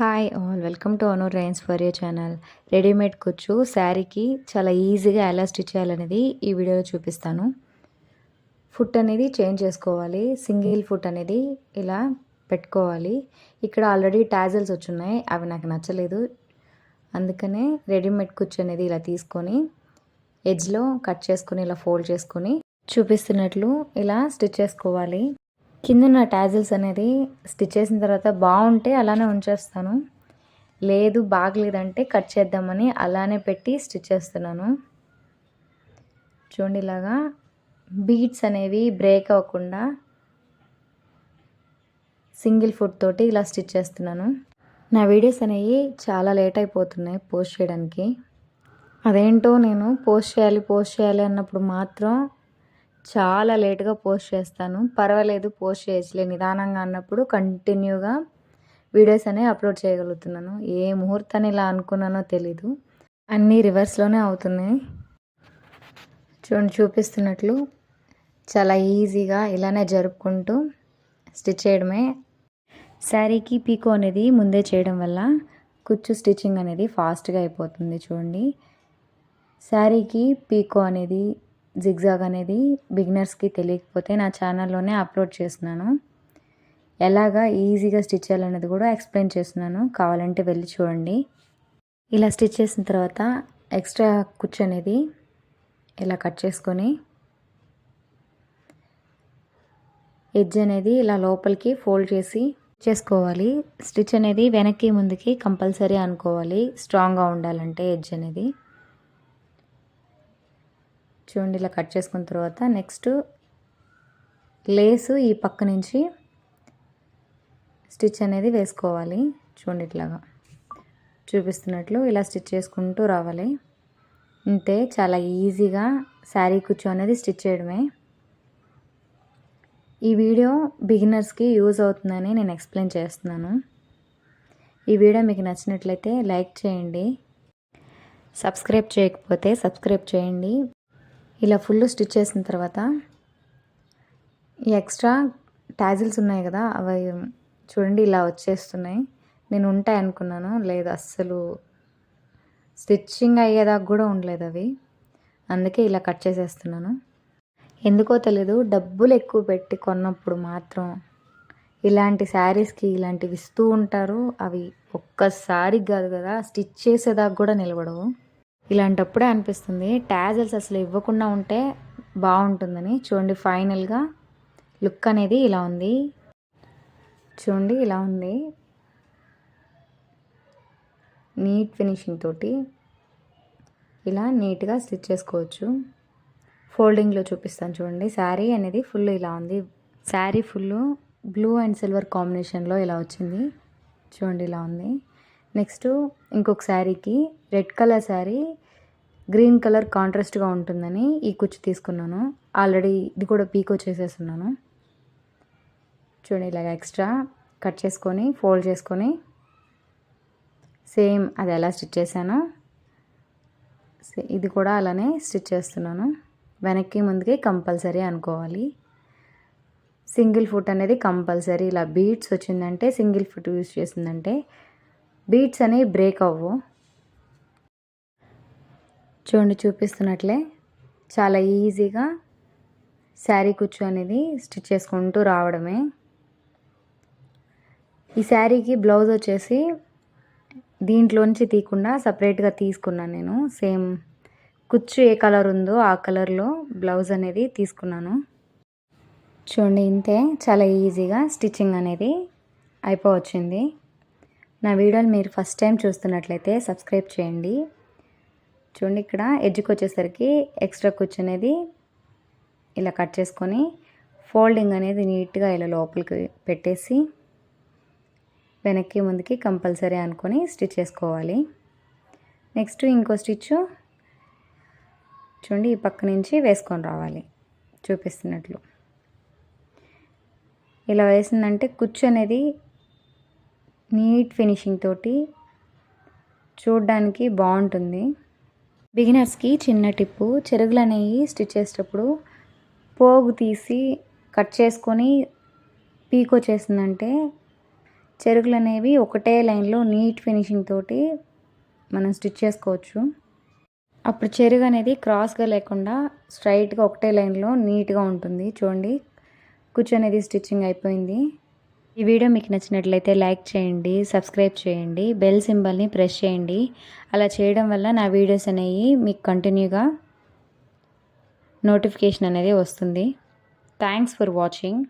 Hi all welcome to Anoor rains for your channel. Readymade కుచ్చు శారీకి చాలా ఈజీగా ఎలా స్టిచ్ చేయాలనేది ఈ వీడియోలో చూపిస్తాను. ఫుట్ అనేది చేంజ్ చేసుకోవాలి. సింగిల్ ఫుట్ అనేది ఇలా పెట్టుకోవాలి. ఇక్కడ ఆల్రెడీ టాజల్స్ వచ్చున్నాయి, అవి నాకు నచ్చలేదు. అందుకనే రెడీమేడ్ కుచ్చు అనేది ఇలా తీసుకొని ఎడ్జ్లో కట్ చేసుకొని ఇలా ఫోల్డ్ చేసుకొని చూపిస్తున్నట్లు ఇలా స్టిచ్ చేసుకోవాలి. కిందున్న టాజిల్స్ అనేది స్టిచ్ చేసిన తర్వాత బాగుంటే అలానే ఉంచేస్తాను, లేదు బాగలేదంటే కట్ చేద్దామని అలానే పెట్టి స్టిచ్ చేస్తున్నాను. చూడండి, ఇలాగా బీడ్స్ అనేవి బ్రేక్ అవ్వకుండా సింగిల్ ఫుట్ తోటి ఇలా స్టిచ్ చేస్తున్నాను. నా వీడియోస్ అనేవి చాలా లేట్ అయిపోతున్నాయి పోస్ట్ చేయడానికి. అదేంటో నేను పోస్ట్ చేయాలి అన్నప్పుడు మాత్రం చాలా లేట్గా పోస్ట్ చేస్తాను. పర్వాలేదు, పోస్ట్ చేయొచ్చులే నిదానంగా అన్నప్పుడు కంటిన్యూగా వీడియోస్ అనేవి అప్లోడ్ చేయగలుగుతున్నాను. ఏ ముహూర్తాన్ని ఇలా అనుకున్నానో తెలీదు, అన్నీ రివర్స్లోనే అవుతున్నాయి. చూడండి, చూపిస్తున్నట్లు చాలా ఈజీగా ఇలానే జరుపుకుంటూ స్టిచ్ చేయడమే. శారీకి పీకో అనేది ముందే చేయడం వల్ల కుచ్చు స్టిచ్చింగ్ అనేది ఫాస్ట్గా అయిపోతుంది. చూడండి, శారీకి పీకో అనేది జిగ్జాగ్ అనేది బిగినర్స్కి తెలియకపోతే నా ఛానల్లోనే అప్లోడ్ చేస్తున్నాను. ఎలాగా ఈజీగా స్టిచ్ చేయాలనేది కూడా ఎక్స్ప్లెయిన్ చేస్తున్నాను, కావాలంటే వెళ్ళి చూడండి. ఇలా స్టిచ్ చేసిన తర్వాత ఎక్స్ట్రా కుచ్చు అనేది ఇలా కట్ చేసుకొని ఎడ్జ్ అనేది ఇలా లోపలికి ఫోల్డ్ చేసి చేసుకోవాలి. స్టిచ్ అనేది వెనక్కి ముందుకి కంపల్సరీ అనుకోవాలి, స్ట్రాంగ్గా ఉండాలంటే ఎడ్జ్ అనేది. చూడండి, ఇలా కట్ చేసుకున్న తర్వాత నెక్స్ట్ లేసు ఈ పక్క నుంచి స్టిచ్ అనేది వేసుకోవాలి. చూడండి, ఇట్లాగా చూపిస్తున్నట్లు ఇలా స్టిచ్ చేసుకుంటూ రావాలి. అంతే, చాలా ఈజీగా శారీ కుచ్చు అనేది స్టిచ్ చేయడమే. ఈ వీడియో బిగినర్స్కి యూజ్ అవుతుందని నేను ఎక్స్ప్లెయిన్ చేస్తున్నాను. ఈ వీడియో మీకు నచ్చినట్లయితే లైక్ చేయండి, సబ్స్క్రైబ్ చేయకపోతే సబ్స్క్రైబ్ చేయండి. ఇలా ఫుల్ స్టిచ్ చేసిన తర్వాత ఈ ఎక్స్ట్రా టాజిల్స్ ఉన్నాయి కదా, అవి చూడండి ఇలా వచ్చేస్తున్నాయి. నేను ఉంటాయి అనుకున్నాను, లేదు అస్సలు స్టిచ్చింగ్ అయ్యేదాకా కూడా ఉండలేదు అవి, అందుకే ఇలా కట్ చేసేస్తున్నాను. ఎందుకో తెలీదు, డబ్బులు ఎక్కువ పెట్టి కొన్నప్పుడు మాత్రం ఇలాంటి శారీస్కి ఇలాంటివి ఇస్తూ ఉంటారు. అవి ఒక్కసారి కాదు కదా, స్టిచ్ చేసేదాకా కూడా నిలబడవు. ఇలాంటప్పుడే అనిపిస్తుంది టాజల్స్ అసలు ఇవ్వకుండా ఉంటే బాగుంటుందని. చూడండి, ఫైనల్గా లుక్ అనేది ఇలా ఉంది. చూడండి, ఇలా ఉంది. నీట్ ఫినిషింగ్ తోటి ఇలా నీట్గా స్టిచ్ చేసుకోవచ్చు. ఫోల్డింగ్లో చూపిస్తాను చూడండి. శారీ అనేది ఫుల్ ఇలా ఉంది. Saree full blue and silver కాంబినేషన్లో ఇలా వచ్చింది. చూడండి, ఇలా ఉంది. నెక్స్ట్ ఇంకొక శారీకి red colour saree green colour కాంట్రాస్ట్గా ఉంటుందని ఈ కుచ్చు తీసుకున్నాను. ఆల్రెడీ ఇది కూడా పీకో చేసేస్తున్నాను. చూడండి, ఇలాగ ఎక్స్ట్రా కట్ చేసుకొని ఫోల్డ్ చేసుకొని సేమ్ అది ఎలా స్టిచ్ చేశానో ఇది కూడా అలానే స్టిచ్ చేస్తున్నాను. వెనక్కి ముందుకి కంపల్సరీ అనుకోవాలి. సింగిల్ ఫుట్ అనేది కంపల్సరీ. ఇలా బీడ్స్ వచ్చిందంటే, సింగిల్ ఫుట్ యూస్ చేసిందంటే బీడ్స్ అనేవి బ్రేక్ అవ్వవు. చూడండి, చూపిస్తున్నట్లే చాలా ఈజీగా శారీ కుచ్చు అనేది స్టిచ్ చేసుకుంటూ రావడమే. ఈ శారీకి బ్లౌజ్ వచ్చేసి దీంట్లోంచి తీయకుండా సపరేట్గా తీసుకున్నాను నేను. సేమ్ కుచ్చు ఏ కలర్ ఉందో ఆ కలర్లో బ్లౌజ్ అనేది తీసుకున్నాను. చూడండి, ఇంతే, చాలా ఈజీగా స్టిచ్చింగ్ అనేది అయిపోవచ్చింది. నా వీడియోని మీరు ఫస్ట్ టైం చూస్తున్నట్లయితే సబ్స్క్రైబ్ చేయండి. చూడండి, ఇక్కడ ఎడ్జ్కి వచ్చేసరికి ఎక్స్ట్రా కుచ్చు అనేది ఇలా కట్ చేసుకొని ఫోల్డింగ్ అనేది నీట్గా ఇలా లోపలికి పెట్టేసి వెనక్కి ముందుకి కంపల్సరీ అనుకొని స్టిచ్ చేసుకోవాలి. నెక్స్ట్ ఇంకో స్టిచ్ చూడండి, ఈ పక్క నుంచి వేసుకొని రావాలి చూపిస్తున్నట్లు. ఇలా వేసిందంటే కుచ్చు అనేది నీట్ ఫినిషింగ్ తోటి చూడడానికి బాగుంటుంది. బిగినర్స్కి చిన్న టిప్పు, చెరుగులు అనేవి స్టిచ్ చేసేటప్పుడు పోగు తీసి కట్ చేసుకొని పీకో చేసిందంటే చెరుగులు అనేవి ఒకటే లైన్లో నీట్ ఫినిషింగ్ తోటి మనం స్టిచ్ చేసుకోవచ్చు. అప్పుడు చెరుగు అనేది క్రాస్గా లేకుండా స్ట్రైట్గా ఒకటే లైన్లో నీట్గా ఉంటుంది. చూడండి, కుచ్చు అనేది స్టిచ్చింగ్ అయిపోయింది. ఈ వీడియో మీకు నచ్చినట్లయితే లైక్ చేయండి, సబ్స్క్రైబ్ చేయండి, బెల్ సింబల్ని ప్రెస్ చేయండి. అలా చేయడం వల్ల నా వీడియోస్ అనేవి మీకు కంటిన్యూగా నోటిఫికేషన్ అనేది వస్తుంది. Thanks for watching.